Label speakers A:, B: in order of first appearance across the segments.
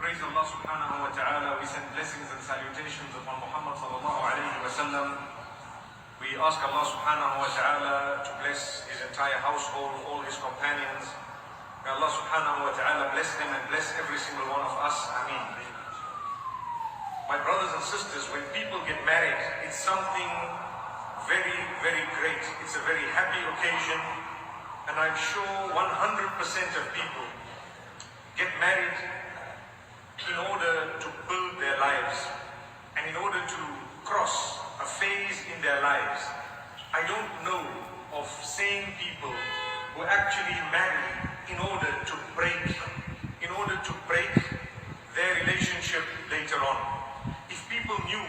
A: Praise Allah subhanahu wa ta'ala. We send blessings and salutations upon Muhammad sallallahu alayhi wa sallam. We ask Allah subhanahu wa ta'ala to bless his entire household, all his companions. May Allah subhanahu wa ta'ala bless them and bless every single one of us. Ameen. My brothers and sisters, when people get married, it's something very, very great. It's a very happy occasion. And I'm sure 100% of people get married in order to build their lives and in order to cross a phase in their lives. I don't know of sane people who actually marry in order to break their relationship later on. If people knew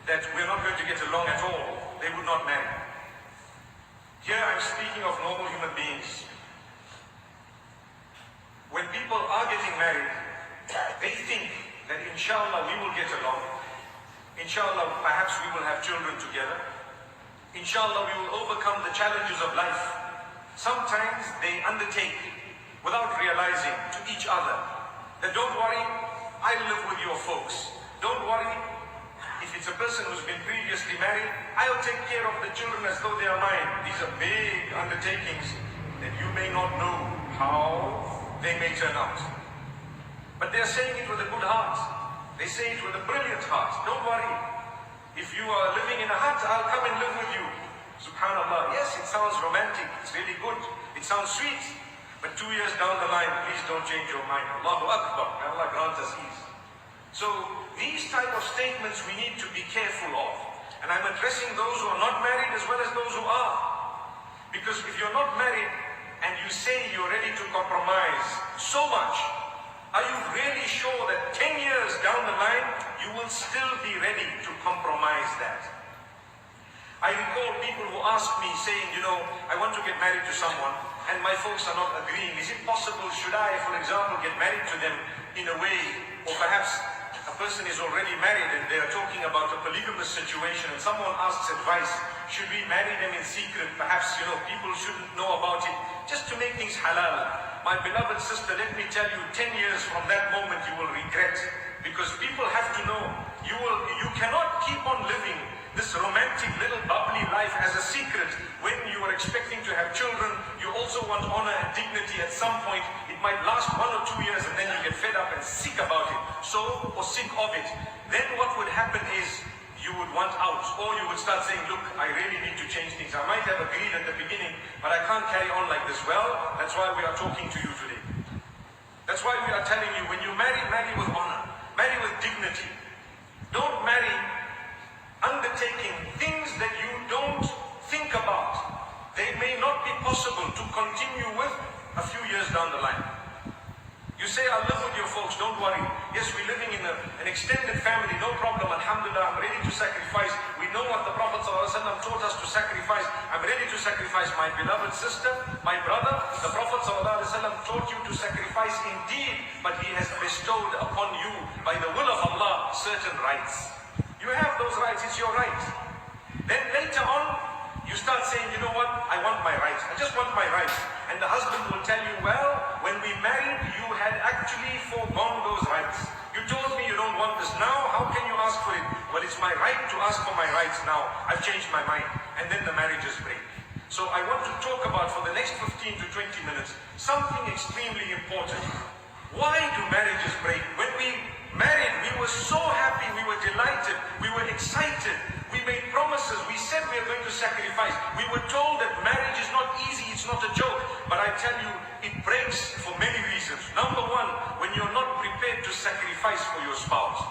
A: that we're not going to get along at all, they would not marry. Here I'm speaking of normal human beings. When people are getting married, they think that inshallah we will get along. Inshallah perhaps we will have children together. Inshallah we will overcome the challenges of life. Sometimes they undertake without realizing to each other that don't worry, I'll live with your folks. Don't worry, if it's a person who's been previously married, I'll take care of the children as though they are mine. These are big undertakings that you may not know how they may turn out. But they're saying it with a good heart. They say it with a brilliant heart. Don't worry. If you are living in a hut, I'll come and live with you. Subhanallah. Yes, it sounds romantic. It's really good. It sounds sweet. But 2 years down the line, please don't change your mind. Allahu Akbar. May Allah grant us ease. So these type of statements we need to be careful of. And I'm addressing those who are not married as well as those who are. Because if you're not married and you say you're ready to compromise so much, are you really sure that 10 years down the line, you will still be ready to compromise that? I recall people who ask me saying, I want to get married to someone and my folks are not agreeing. Is it possible, should I, for example, get married to them in a way, or perhaps a person is already married and they are talking about a polygamous situation and someone asks advice, should we marry them in secret? Perhaps, people shouldn't know about it, just to make things halal. My beloved sister, let me tell you, 10 years from that moment you will regret, because people have to know, you cannot keep on living this romantic little bubbly life as a secret when you are expecting to have children. You also want honor and dignity at some point. It might last 1 or 2 years and then you get fed up and sick about it, or sick of it. Then what would happen is you would want out, or you would start saying, look, I really need to change things. I might have agreed at the beginning, but I can't carry on like this. Well, that's why we are talking to you today. That's why we are telling you, when you marry, marry with honor, marry with dignity. Don't marry undertaking things that you don't think about. They may not be possible to continue with a few years down the line. You say, I'll live with your folks, don't worry. Yes, we're living in an extended family, no problem, alhamdulillah, I'm ready to sacrifice. We know what the Prophet ﷺ taught us to sacrifice. I'm ready to sacrifice my beloved sister, my brother. The Prophet ﷺ taught you to sacrifice indeed, but he has bestowed upon you, by the will of Allah, certain rights. You have those rights, it's your right. Then later on, you start saying, you know what, I want my rights. I just want my rights. And the husband will tell you, well, when we married, you had actually foregone those rights. You told me you don't want this now, how can you ask for it? Well, it's my right to ask for my rights now. I've changed my mind. And then the marriages break. So I want to talk about, for the next 15 to 20 minutes, something extremely important. Why do marriages break? When we married, we were so happy, we were delighted, we were excited. We made promises, we said we are going to sacrifice. We were told that marriage is not easy, it's not a joke. But I tell you, it breaks for many reasons. Number one, when you're not prepared to sacrifice for your spouse.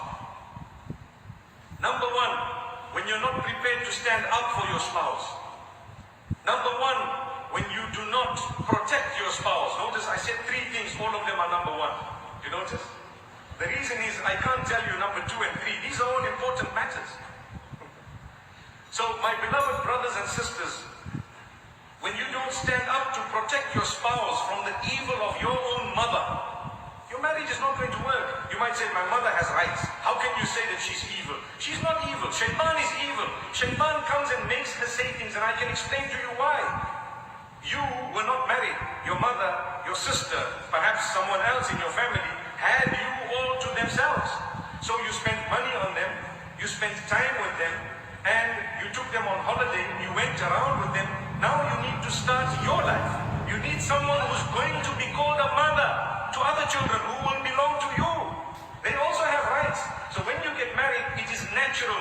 A: Number one, when you're not prepared to stand up for your spouse. Number one, when you do not protect your spouse. Notice I said 3 things, all of them are number one. You notice? The reason is I can't tell you number 2 and 3. These are all important matters. So my beloved brothers and sisters, when you don't stand up to protect your spouse from the evil of your own mother, your marriage is not going to work. You might say, my mother has rights. How can you say that she's evil? She's not evil. Shaitan is evil. Shaitan comes and makes her say things, and I can explain to you why. You were not married. Your mother, your sister, perhaps someone else in your family had you all together. spent time with them, and you took them on holiday, you went around with them. Now you need to start your life. You need someone who's going to be called a mother to other children who will belong to you. They also have rights. So when you get married, it is natural,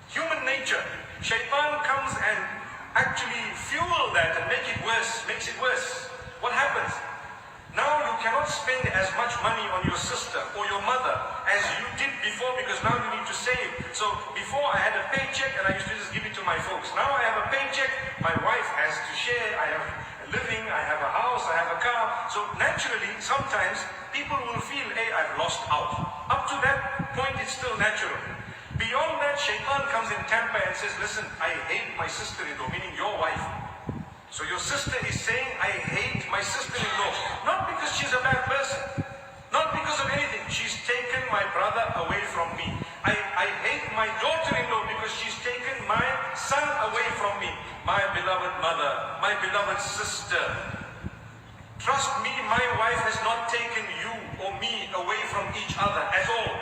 A: human nature. Shaitan comes and actually fuel that and makes it worse. What happens? Now you cannot spend as much money on your sister or your mother as you did before, because now you need to save. So before I had a paycheck and I used to just give it to my folks. Now I have a paycheck, my wife has to share, I have a living, I have a house, I have a car. So naturally, sometimes people will feel, hey, I've lost out. Up to that point, it's still natural. Beyond that, Shaitan comes in temper and says, listen, I hate my sister-in-law, meaning your wife. So your sister is saying, I hate my sister-in-law. Not because she's a bad person. Not because of anything. She's taken my brother away from me. I hate my daughter-in-law because she's taken my son away from me. My beloved mother, my beloved sister. Trust me, my wife has not taken you or me away from each other at all.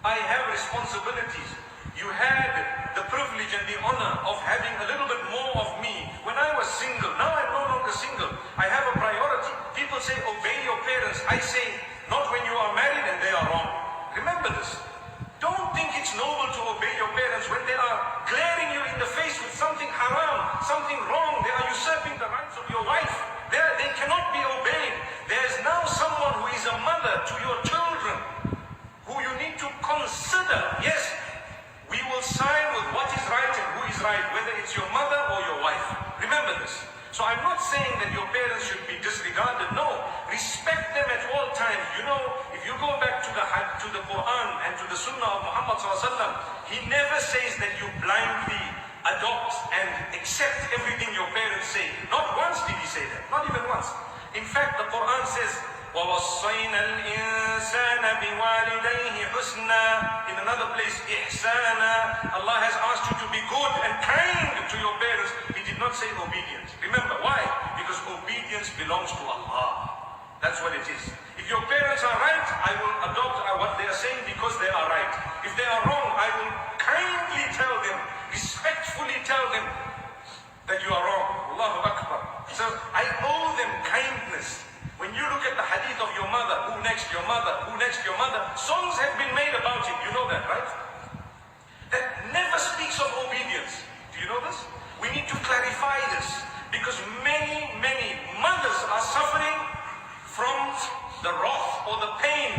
A: I have responsibilities. You had the privilege and the honor of having a little bit more of me when I was single. Now I'm no longer single. I have a priority. People say, obey your parents. I say, not when you are married and they are wrong. Remember this. Don't think it's noble to obey your parents when they are glaring you in the face with something haram, something wrong. They are usurping the rights of your wife. They cannot be obeyed. There's now someone who is a mother to your children, who you need to consider. Yes, we will side with what is right and who is right, whether it's your mother or your wife. Remember this. So I'm not saying that your parents should be disregarded. No, respect them at all times. You know, if you go back to the Quran and to the Sunnah of Muhammad SAW, he never says that you blindly adopt and accept everything your parents say. Not once did he say that. Not even once. In fact, the Quran says, وَوَصَّيْنَا الْإِنسَانَ بِوَالِدَيْهِ حُسْنًا. In another place, إِحْسَانًا. Allah has asked you to be good and kind to your parents. He did not say obedience. Remember, why? Because obedience belongs to Allah. That's what it is. If your parents are right, I will adopt what they are saying because they are right. If they are wrong, I will kindly tell them, respectfully tell them that you are wrong. Allahu Akbar. So I owe them kindness. When you look at the hadith of your mother, who next your mother, who next your mother, songs have been made about it. You know that, right? That never speaks of obedience. Do you know this? We need to clarify this, because many mothers are suffering from the wrath or the pain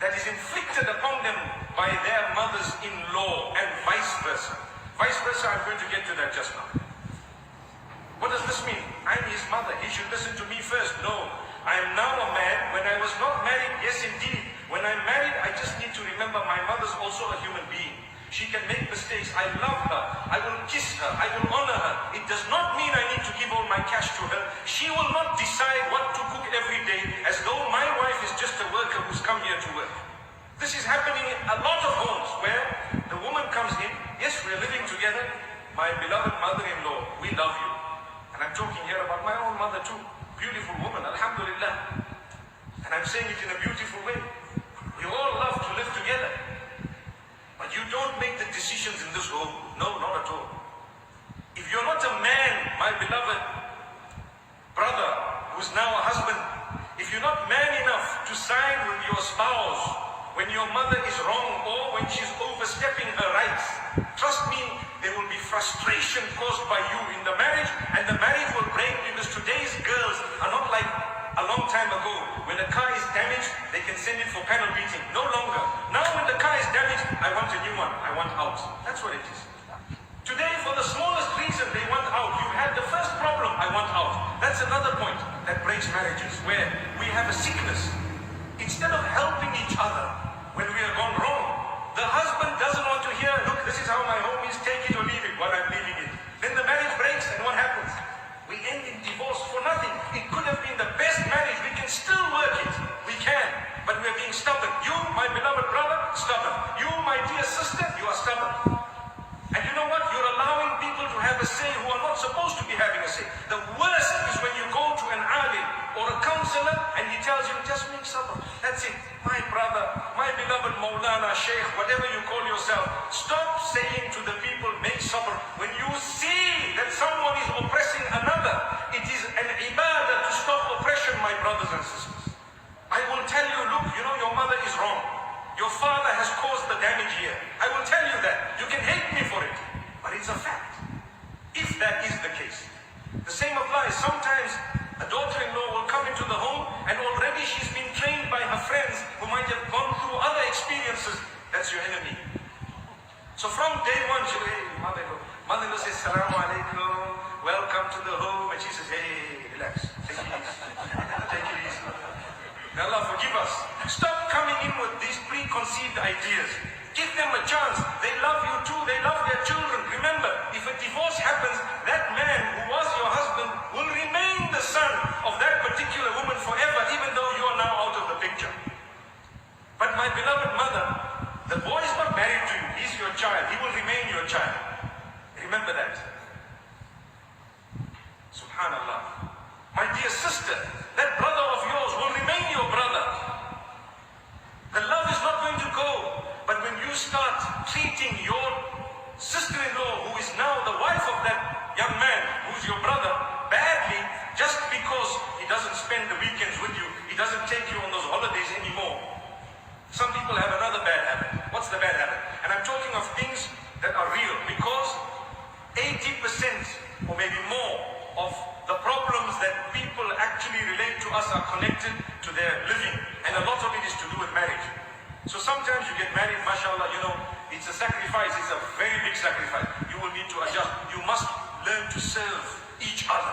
A: that is inflicted upon them by their mothers-in-law, and vice versa. Vice versa, I'm going to get to that just now. What does this mean? I'm his mother. He should listen to me first. No. I am now a man. When I was not married, yes indeed. When I'm married, I just need to remember my mother's also a human being. She can make mistakes. I love her. I will kiss her. I will honor her. It does not mean I need to give all my cash to her. She will not decide what to cook every day as though my wife is just a worker who's come here to work. This is happening in a lot of homes where the woman comes in. Yes, we're living together. My beloved mother-in-law, we love you. And I'm talking here about my own mother too. Beautiful woman, alhamdulillah. And I'm saying it in a beautiful way. We all love to live together. But you don't make the decisions in this home. No, not at all. If you're not a man, my beloved brother, who's now a husband, if you're not man enough to side with your spouse when your mother is wrong or when she's overstepping her rights, trust me, there will be frustration caused by you in the marriage, and the marriage will break, because today's girls are not like a long time ago. When a car is damaged, they can send it for panel beating. No longer. Now when the car is damaged, I want a new one. I want out. That's what it is. Today, for the smallest reason, they want out. You had the first problem, I want out. That's another point that breaks marriages, where we have a sickness. Instead of helping each other when we are gone wrong, the husband doesn't want to hear, look, this is how my home is, take it or leave it while I'm leaving it. Then the marriage breaks, and what happens? We end in divorce for nothing. It could have been the best marriage. We can still work it. We can. But we're being stubborn. You, my beloved brother, stubborn. You, my dear sister, you are stubborn. And you know what? You're allowing people to have a say who are not supposed to be having a say. The worst is when you go to an alim or a counselor and he tells you, just make sabr. That's it. My brother, my beloved Maulana, Sheikh, whatever relax. Take it easy. Take it easy. May Allah forgive us. Stop coming in with these preconceived ideas. Give them a chance. They love you too. They love their children. Remember, if a divorce happens, that man who was your husband will remain the son of that particular woman forever, even though you are now out of the picture. But my beloved mother, the boy is not married to you. He's your child. He will remain your child. Remember that. Subhanallah. My dear sister, that brother of yours will remain your brother. The love is not going to go. But when you start treating your sister-in-law, who is now the wife of that young man, who's your brother, badly, just because he doesn't spend the weekends with you, he doesn't take you on those holidays anymore. Some people have another bad habit. What's the bad habit? And I'm talking of things that are real, because 80% or maybe more of the problems that people actually relate to us are connected to their living, and a lot of it is to do with marriage. So sometimes you get married, mashallah, you know, it's a sacrifice, it's a very big sacrifice. You will need to adjust. You must learn to serve each other.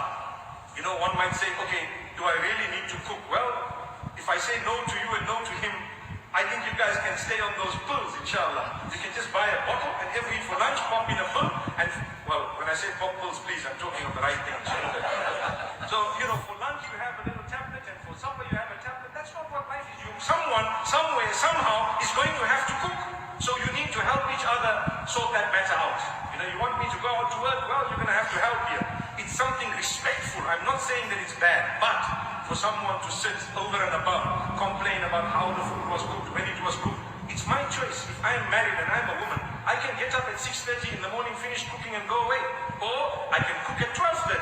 A: You know, one might say, okay, do I really need to cook? Well, if I say no to you and no to him, I think you guys can stay on those pills, inshallah. You can just buy a bottle and every for lunch pop in a pill. And, well, when I say pop pills, please, I'm talking of the right thing. So, you know, for lunch you have a little tablet and for supper you have a tablet. That's not what life is. Someone, somewhere, somehow is going to have to cook. So you need to help each other sort that matter out. You know, you want me to go out to work? Well, you're going to have to help here. It's something respectful. I'm not saying that it's bad, but for someone to sit over and above, complain about how the food was cooked, when it was cooked, it's my choice. If I'm married and I'm a woman, I can get up at 6:30 in the morning, finish cooking and go away. Or I can cook at 12:30.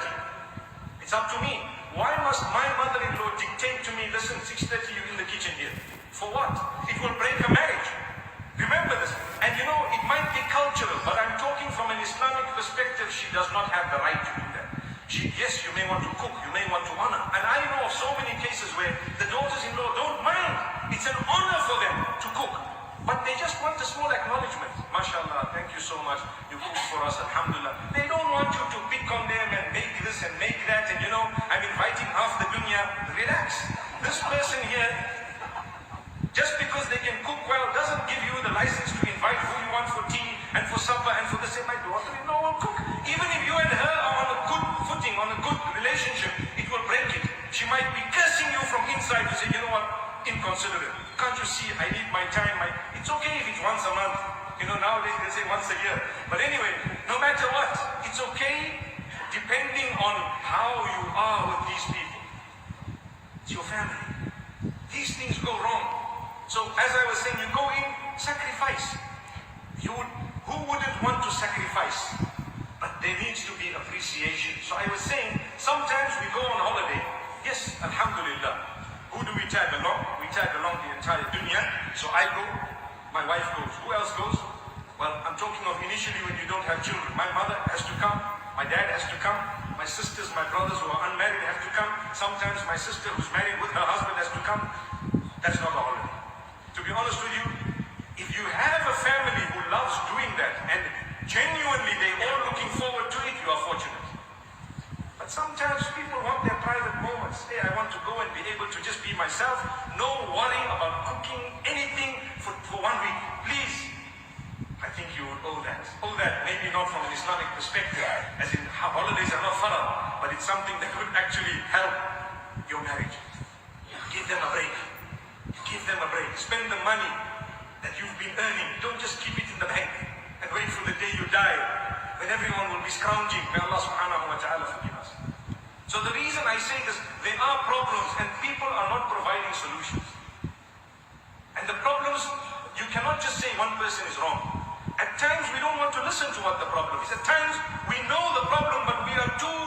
A: It's up to me. Why must my mother-in-law dictate to me, listen, 6:30 you're in the kitchen here? For what? It will break a marriage. Remember this. And you know, it might be cultural, but I'm talking from an Islamic perspective. She does not have the right to do that. Yes, you may want to cook, you may want to honor. And I know of so many cases where the daughters-in-law don't mind. It's an honor for them to cook. But they just want a small acknowledgement. MashaAllah, thank you so much. You cooked for us, alhamdulillah. They don't want you to pick on them and make this and make that. And you know, I'm inviting half the dunya. Relax. This person here, just because they can cook well, doesn't give you the license to invite who you want for tea and for supper and for the same. My daughter-in-law will cook. Even if you and her are on a good footing, on a good relationship, it will break it. She might be cursing you from inside to say, you know what, inconsiderate. Can't you see, I need my time. It's okay if it's once a month. You know, nowadays they say once a year. But anyway, no matter what, it's okay depending on how you are with these people. It's your family. These things go wrong. So as I was saying, you go in, sacrifice. Who wouldn't want to sacrifice? But there needs to be appreciation. So I was saying, sometimes we go on holiday. Yes, alhamdulillah. Who do we tag along? We tag along the entire dunya. So I go, my wife goes. Who else goes? Well, I'm talking of initially when you don't have children. My mother has to come. My dad has to come. My sisters, my brothers who are unmarried have to come. Sometimes my sister who's married with her husband has to come. That's not a holiday. To be honest with you, if you have a family who loves doing that and genuinely they're all looking forward to it, you are fortunate. But sometimes people want their private moments. Hey, I want to go and be able to just be myself. No worrying about cooking anything for 1 week. Please, I think you would owe that. Owe that, maybe not from an Islamic perspective, as in holidays are not farad, but it's something that could actually help your marriage. Give them a break. Give them a break. Spend the money that you've been earning. Don't just keep it in the bank and wait for the day you die, when everyone will be scrounging. May Allah subhanahu wa ta'ala forgive us. So the reason I say this, there are problems and people are not providing solutions. And the problems, you cannot just say one person is wrong. At times we don't want to listen to what the problem is. At times we know the problem, but we are too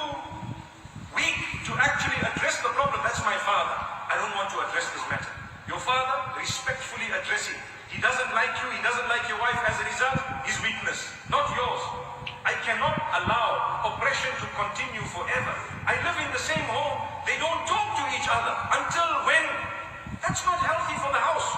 A: weak to actually address the problem. That's my father. I don't want to address this matter. Your father, respectfully address him. He doesn't like you, he doesn't like your wife. As a result, his weakness, not yours. I cannot allow oppression to continue forever. I live in the same home. They don't talk to each other until when? That's not healthy for the house.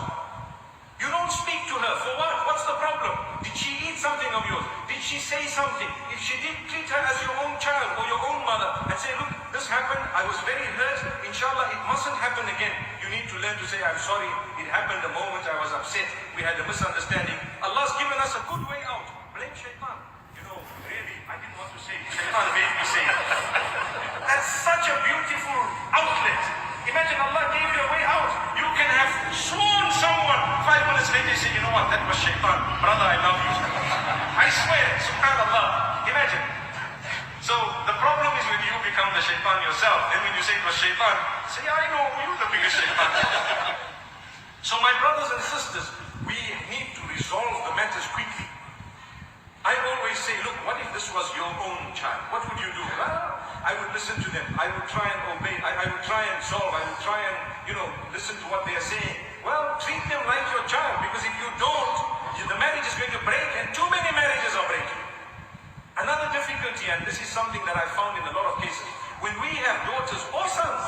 A: You don't speak to her. For what? What's the problem? Did she eat something of yours? Did she say something? If she did, treat her as your own child or your own mother and say, look, this this happened, I was very hurt. Inshallah, it mustn't happen again. You need to learn to say, I'm sorry, it happened the moment I was upset. We had a misunderstanding. Allah's given us a good way out. Blame shaitan. You know, really, I didn't want to say it. Shaitan made me say it. That's such a beautiful outlet. Imagine Allah gave you a way out. You can have sworn someone. 5 minutes later you say, you know what, that was shaitan. Brother, I love you. I swear, subhanallah. Imagine. So the problem is when you become the shaitan yourself. Then when you say it was shaitan, say, I know, you're the biggest shaitan. So my brothers and sisters, we need to resolve the matters quickly. I always say, look, what if this was your own child? What would you do? Well, I would listen to them. I would try and obey. I would try and solve. I would try and, listen to what they are saying. Well, treat them like your child, because if you don't, the marriage is going to break, and too many marriages are breaking. Another difficulty, and this is something that I found in a lot of cases, when we have daughters or sons,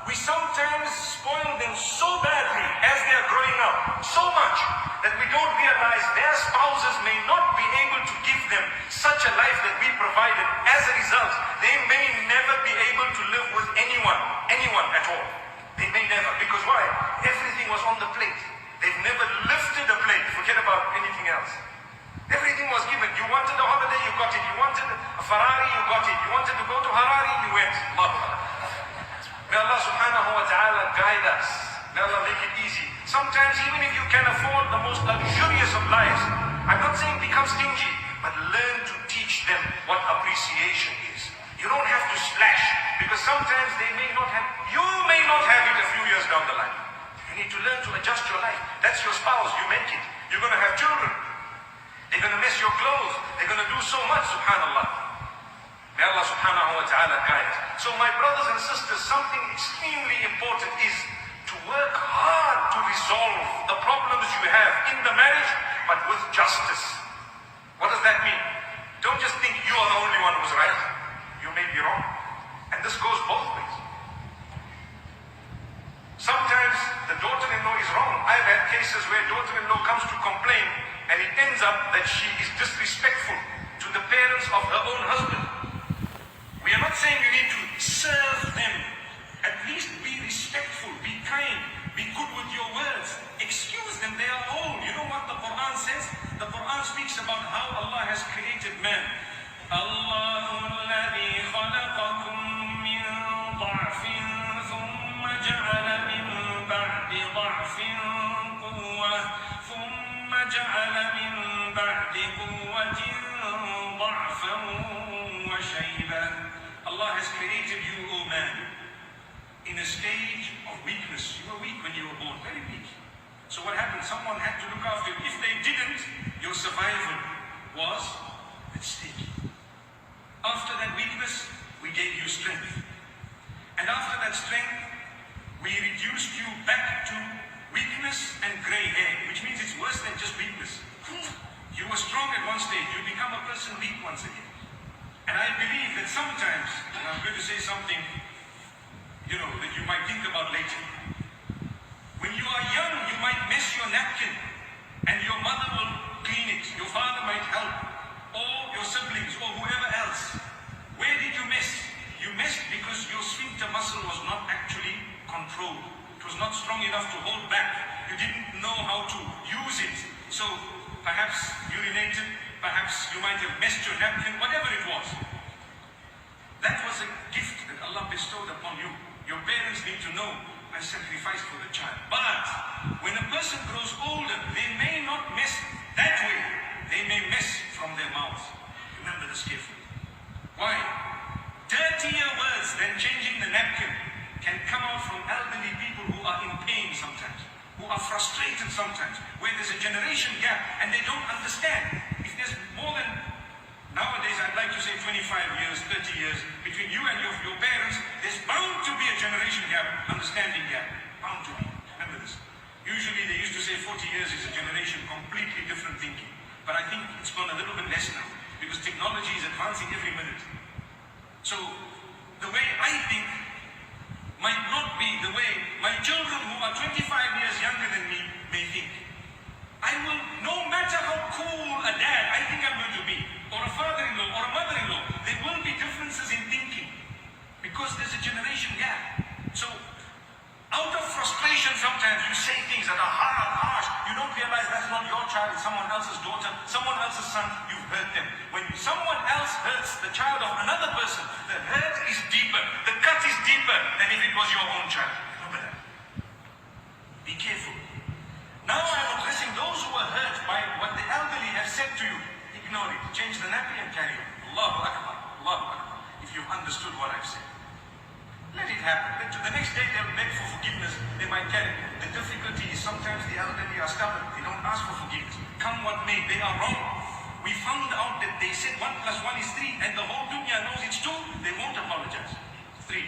A: we sometimes spoil them so badly as they are growing up, so much, that we don't realize their spouses may not be able to give them such a life that we provided. As a result, they may never be able to live with anyone at all. They may never, because why? Everything was on the plate. They've never lifted a plate. Forget about anything else. Everything was given. You wanted a holiday, you got it. You wanted a Ferrari, you got it. You wanted to go to Harari, you went. May Allah subhanahu wa ta'ala guide us. May Allah make it easy. Sometimes even if you can afford the most luxurious of lives, I'm not saying become stingy, but learn to teach them what appreciation is. You don't have to splash, because sometimes they may not have, you may not have it a few years down the line. You need to learn to adjust your life. That's your spouse, you make it. You're going to have children. They're going to miss your clothes. They're going to do so much, subhanallah. May Allah subhanahu wa ta'ala guide. So my brothers and sisters, something extremely important is to work hard to resolve the problems you have in the marriage, but with justice. What does that mean? Don't just think you are the only one who's right. You may be wrong. And this goes both ways. Sometimes the daughter-in-law is wrong. I've had cases where daughter-in-law comes to complain, and it ends up that she is disrespectful to the parents of her own husband. We are not saying you need to serve them. At least be respectful, be kind, be good with your words. Excuse them, they are old. You know what the Quran says? The Quran speaks about how Allah has created man. Allahu alladhi khalaqakum min ضعفin thumma ja'ala min ba'di ضعفin quwwah thumma ja'ala min ba'di quwwatin ضعفan wa shayban. Allah has created you, O man, in a stage of weakness. You were weak when you were born, very weak. So what happened? Someone had to look after you. If they didn't, your survival was at stake. After that weakness, we gave you strength. And after that strength, we reduced you back to weakness and gray hair, which means it's worse than just weakness. You were strong at one stage, you become a person weak once again. And I believe that sometimes, and I'm going to say something, that you might think about later. When you are young, you might mess your napkin, and your mother will clean it. Your father might help, or your siblings, or whoever else. Where did you miss? You missed because your sphincter muscle was not actually controlled. It was not strong enough to hold back. You didn't know how to use it. So perhaps urinated, perhaps you might have messed your napkin, whatever it was. That was a gift that Allah bestowed upon you. Your parents need to know, I sacrificed for the child. But when a person grows older, they may not miss that way. They may miss from their mouths. Remember this carefully. Why? Dirtier words than changing the napkin can come out from elderly people who are in pain sometimes, who are frustrated sometimes, where there's a generation gap and they don't understand. If there's more than, nowadays I'd like to say 25 years, 30 years, between you and your parents, there's bound to be a generation gap, understanding gap, bound to be. Remember this. Usually they used to say 40 years is a generation completely different thinking. But I think it's gone a little bit less now, because technology is advancing every minute. So the way I think might not be the way my children who are 25 years younger than me may think. I will, no matter how cool a dad I think I'm going to be, or a father-in-law, or a mother-in-law, there will be differences in thinking. Because there's a generation someone else hurts the child of another person, the hurt is deeper, the cut is deeper than if it was your own child. Remember that. Be careful. Now I'm addressing those who are hurt by what the elderly have said to you. Ignore it. Change the nappy and carry on. Allahu Akbar. Allahu Akbar. If you've understood what I've said. Let it happen. The next day they'll beg for forgiveness. They might get it. The difficulty is sometimes the elderly are stubborn. They don't ask for forgiveness. Come what may, they are wrong. We found out that they said 1 + 1 is 3 and the whole dunya knows it's 2. They won't apologize. 3.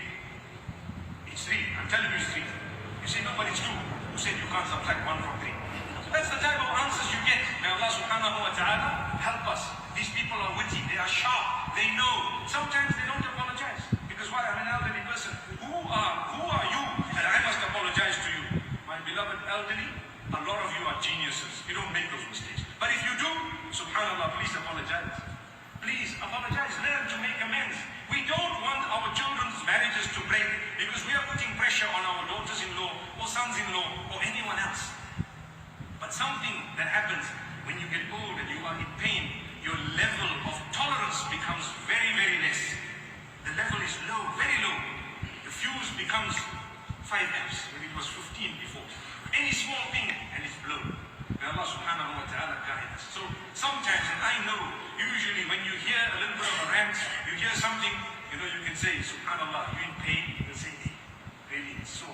A: It's 3. I'm telling you it's 3. You say no, but it's 2. Who said you can't subtract 1 from 3? So that's the type of answers you get. May Allah subhanahu wa ta'ala help us. These people are witty. They are sharp. They know. Sometimes they don't apologize. Because why? I'm an elderly person. Who are you that I must apologize to you? My beloved elderly, a lot of you are geniuses. You don't make those mistakes. But if you do, subhanallah, please apologize. Please apologize. Learn to make amends. We don't want our children's marriages to break because we are putting pressure on our daughters-in-law or sons-in-law or anyone else. But something that happens when you get old and you are in pain, your level of tolerance becomes very, very less. The level is low, very low. The fuse becomes 5 amps when it was 15 before. Any small thing and it's blown. May Allah subhanahu wa ta'ala guide us. So sometimes, and I know, usually when you hear a little bit of a rant, you hear something, you can say, subhanallah, you're in pain. You can say, hey, really, it's so,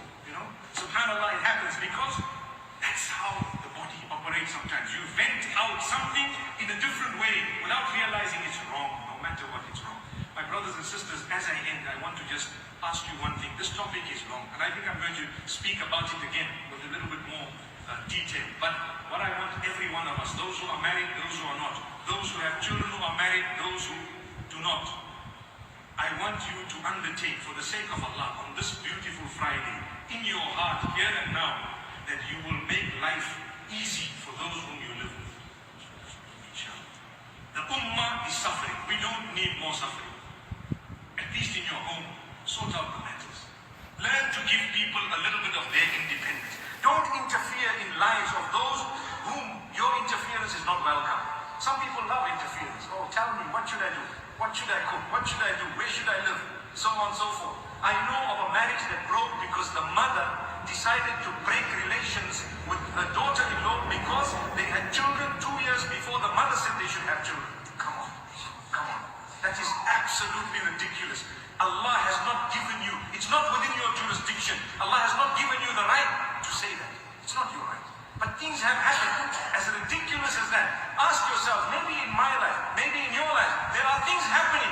A: subhanallah, it happens because that's how the body operates sometimes. You vent out something in a different way without realizing it's wrong, no matter what it's wrong. My brothers and sisters, as I end, I want to just ask you one thing. This topic is long, and I think I'm going to speak about it again with a little bit more detail. But what I want every one of us, those who are married, those who are not, those who have children who are married, those who do not, I want you to undertake, for the sake of Allah, on this beautiful Friday, in your heart, here and now, that you will make life easy for those whom you live with. Inshallah. The ummah is suffering. We don't need more suffering. At least in your home, sort out the matters. Learn to give people a little bit of their independence. Don't interfere in lives of those whom your interference is not welcome. Some people love interference. Oh, tell me, what should I do? What should I cook? What should I do? Where should I live? So on and so forth. I know of a marriage that broke because the mother decided to break relations with her daughter-in-law because they had children 2 years before the mother said they should have children. Come on. That is absolutely ridiculous. Allah has not given you, it's not within your jurisdiction. Allah has not given you the right to say that. It's not your right. But things have happened. As ridiculous as that, ask yourself, maybe in my life, maybe in your life, there are things happening,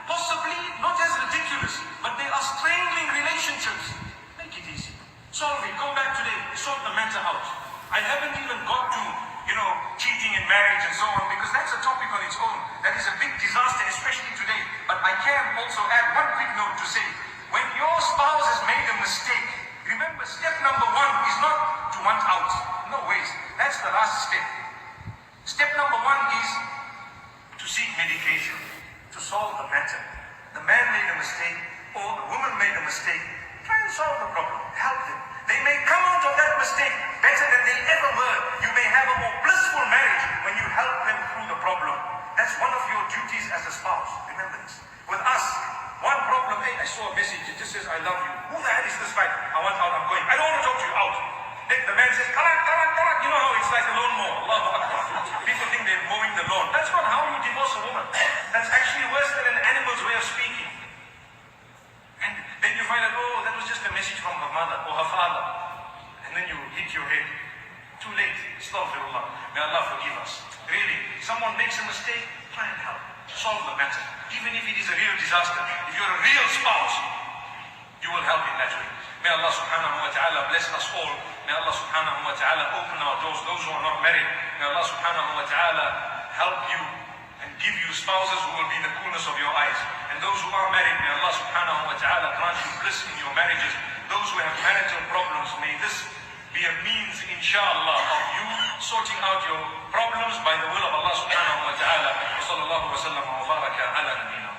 A: possibly not as ridiculous, but they are strangling relationships. Make it easy. Solve it. Come back today. Sort the matter out. I haven't even got to, cheating in marriage and so on, because that's a topic on its own. That is a big disaster, especially today. But I can also add one quick note to say, when your spouse has made a mistake, remember, step number 1 is not to want out. No ways. That's the last step. Step number 1 is to seek medication, to solve the matter. The man made a mistake, or the woman made a mistake. Try and solve the problem. Help them. They may come out of that mistake better than they ever were. You may have a more blissful marriage when you help them through the problem. That's one of your duties as a spouse. Remember this. With us, one problem, hey, I saw a message, it just says, I love you. Who the hell is this guy? I want out, I'm going. I don't want to talk to you, out. Then the man says, come on. You know how it's like a lawnmower. Allahu Akbar. People think they're mowing the lawn. That's not how you divorce a woman. That's actually worse than an animal's way of speaking. And then you find out, oh, that was just a message from her mother or her father. And then you hit your head. Too late. Astaghfirullah. May Allah forgive us. Really, someone makes a mistake, try and help. Solve the matter. Even if it is a real disaster. If you're a real spouse, you will help in that way. May Allah subhanahu wa ta'ala bless us all. May Allah subhanahu wa ta'ala open our doors. Those who are not married, may Allah subhanahu wa ta'ala help you and give you spouses who will be the coolness of your eyes. And those who are married, may Allah subhanahu wa ta'ala grant you bliss in your marriages. Those who have marital problems, may this be a means, inshallah, of you sorting out your problems by the will of Allah subhanahu wa ta'ala. Wa sallallahu wa sallam wa baraka ala nabina.